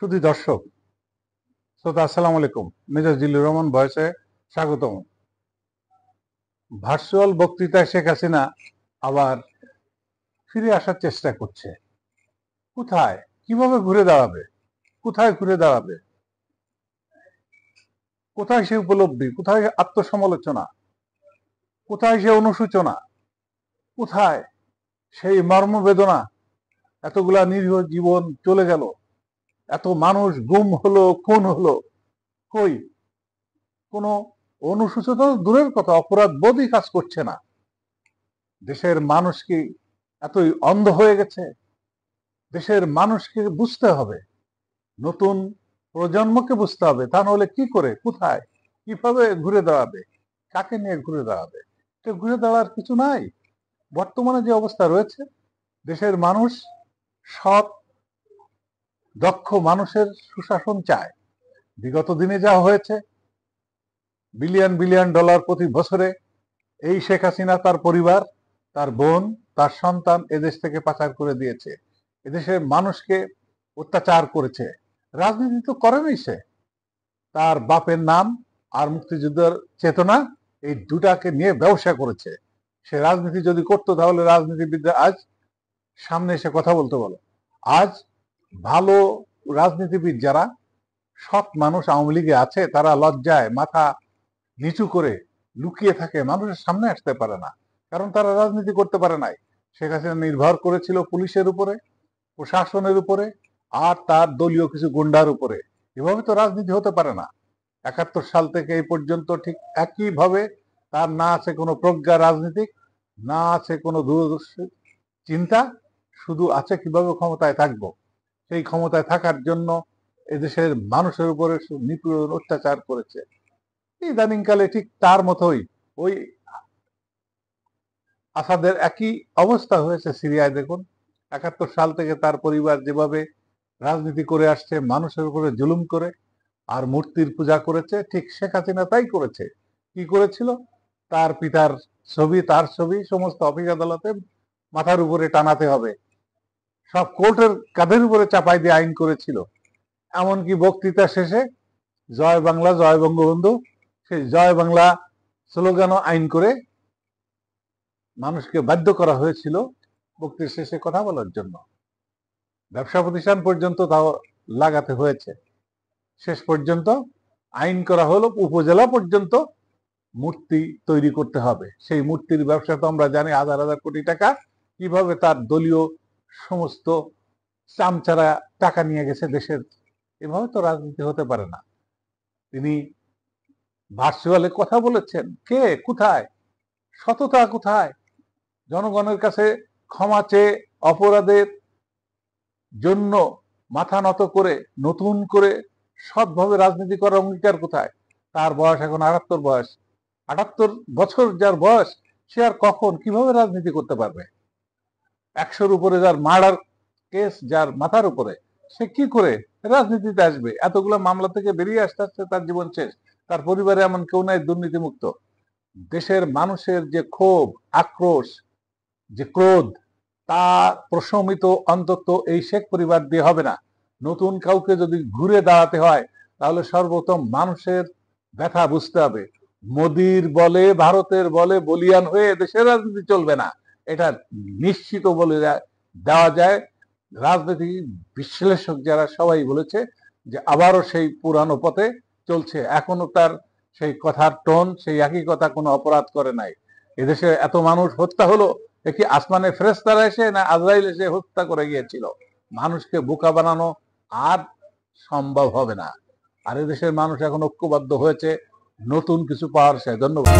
শুধু দর্শক শ্রোতা, আসসালামু আলাইকুম। মেজর জিল্লুর রহমান ভয়েসে স্বাগতম। ভার্চুয়াল বক্তৃতায় শেখ হাসিনা আবার ফিরে আসার চেষ্টা করছে। কোথায়, কিভাবে ঘুরে দাঁড়াবে, কোথায় ঘুরে দাঁড়াবে, কোথায় সে উপলব্ধি, কোথায় আত্মসমালোচনা, কোথায় সে অনুশোচনা, কোথায় সেই মর্মবেদনা? এতগুলা নিরীহ জীবন চলে গেল, এত মানুষ গুম হলো, খুন হলো, কই কোনো অনুশোচনা দূরের কথা, অপরাধ বোধই কাজ করছে না। দেশের মানুষ কি এতই অন্ধ হয়ে গেছে? দেশের মানুষকে বুঝতে হবে, নতুন প্রজন্মকে বুঝতে হবে। তা নাহলে কি করে, কোথায়, কিভাবে ঘুরে দাঁড়াবে, কাকে নিয়ে ঘুরে দাঁড়াবে? ঘুরে দাঁড়ার কিছু নাই। বর্তমানে যে অবস্থা রয়েছে, দেশের মানুষ সৎ দক্ষ মানুষের সুশাসন চায়। বিগত দিনে যা হয়েছে, বিলিয়ন বিলিয়ন ডলার প্রতি বছরে এই শেখ হাসিনা, তার পরিবার, তার বোন, তার সন্তান এদেশ থেকে পাচার করে দিয়েছে, এদেশের মানুষকে অত্যাচার করেছে। রাজনীতি তো করেনি সে, তার বাপের নাম আর মুক্তিযুদ্ধের চেতনা, এই দুটাকে নিয়ে ব্যবসা করেছে। সে রাজনীতি যদি করতো তাহলে রাজনীতিবিদরা আজ সামনে এসে কথা বলতে বলো। আজ ভালো রাজনীতিবিদ যারা সৎ মানুষ আওয়ামী লীগে আছে, তারা লজ্জায় মাথা নিচু করে লুকিয়ে থাকে, মানুষের সামনে আসতে পারে না, কারণ তারা রাজনীতি করতে পারে নাই। শেখ হাসিনা নির্ভর করেছিল পুলিশের উপরে, প্রশাসনের উপরে, আর তার দলীয় কিছু গুন্ডার উপরে। এভাবে তো রাজনীতি হতে পারে না। 71 সাল থেকে এই পর্যন্ত ঠিক একইভাবে তার না আছে কোনো প্রজ্ঞা রাজনীতিক, না আছে কোনো দূরদর্শী চিন্তা, শুধু আছে কিভাবে ক্ষমতায় থাকবো। সেই ক্ষমতায় থাকার জন্য এদেশের মানুষের উপরে নিপীড়ন অত্যাচার করেছে। ইদানিংকালে ঠিক তার মতোই ওই আসাদের একই অবস্থা হয়েছে সিরিয়ায়। দেখুন, 71 সাল থেকে তার পরিবার যেভাবে রাজনীতি করে আসছে, মানুষের উপরে জুলুম করে আর মূর্তির পূজা করেছে, ঠিক শেখ হাসিনা তাই করেছে। কি করেছিল? তার পিতার ছবি, তার ছবি সমস্ত অফিস আদালতে মাথার উপরে টানাতে হবে, সব কোর্টের কাঁধের উপরে চাপাই দিয়ে আইন করেছিল। এমনকি বক্তৃতা শেষে জয় বাংলা, জয় বঙ্গবন্ধু, সেই জয় বাংলা স্লোগানও আইন করে মানুষকে বাধ্য করা হয়েছিল বক্তৃতা শেষে কথা বলার জন্য। ব্যবসা প্রতিষ্ঠান পর্যন্ত তাও লাগাতে হয়েছে। শেষ পর্যন্ত আইন করা হলো উপজেলা পর্যন্ত মূর্তি তৈরি করতে হবে। সেই মূর্তির ব্যবসা তো আমরা জানি, হাজার হাজার কোটি টাকা কিভাবে তার দলীয় সমস্ত চামচারা টাকা নিয়ে গেছে দেশের। এভাবে তো রাজনীতি হতে পারে না। তিনি ভার্চুয়ালে কথা বলেছেন, কে, কোথায়, সততা কোথায়? জনগণের কাছে ক্ষমা চেয়ে অপরাধের জন্য মাথা নত করে নতুন করে সৎভাবে রাজনীতি করার অঙ্গীকার কোথায়? তার বয়স এখন 78 বয়স, 78 বছর যার বয়স, সে আর কখন কিভাবে রাজনীতি করতে পারবে? 100-র উপরে যার মার্ডার কেস যার মাথার উপরে, সে কি করে রাজনীতিতে আসবে? এতগুলো মামলা থেকে বেরিয়ে আসতে আসতে তার জীবন শেষ। তার পরিবারে এমন কেউ নাই দুর্নীতিমুক্ত। দেশের মানুষের যে ক্ষোভ, আক্রোশ, যে ক্রোধ, তা প্রশমিত অন্তত এই শেখ পরিবার দিয়ে হবে না। নতুন কাউকে যদি ঘুরে দাঁড়াতে হয়, তাহলে সর্বপ্রথম মানুষের ব্যথা বুঝতে হবে। মোদির বলে, ভারতের বলে বলিয়ান হয়ে দেশের রাজনীতি চলবে না, এটা নিশ্চিত বলে দেওয়া যায়। রাজনীতি বিশ্লেষক যারা সবাই বলেছে যে আবারও সেই পুরানো পথে চলছে। এখনো তার সেই কথার টোন, সেই একই কথা, কোনো অপরাধ করে নাই। এদেশে এত মানুষ হত্যা হলো, কি আসমানে ফেরেশতারা এসে না আজরাইল এসে হত্যা করে গিয়েছিল? মানুষকে বোকা বানানো আর সম্ভব হবে না। আর এদেশের মানুষ এখন ঐক্যবদ্ধ হয়েছে নতুন কিছু পাওয়ার। ধন্যবাদ।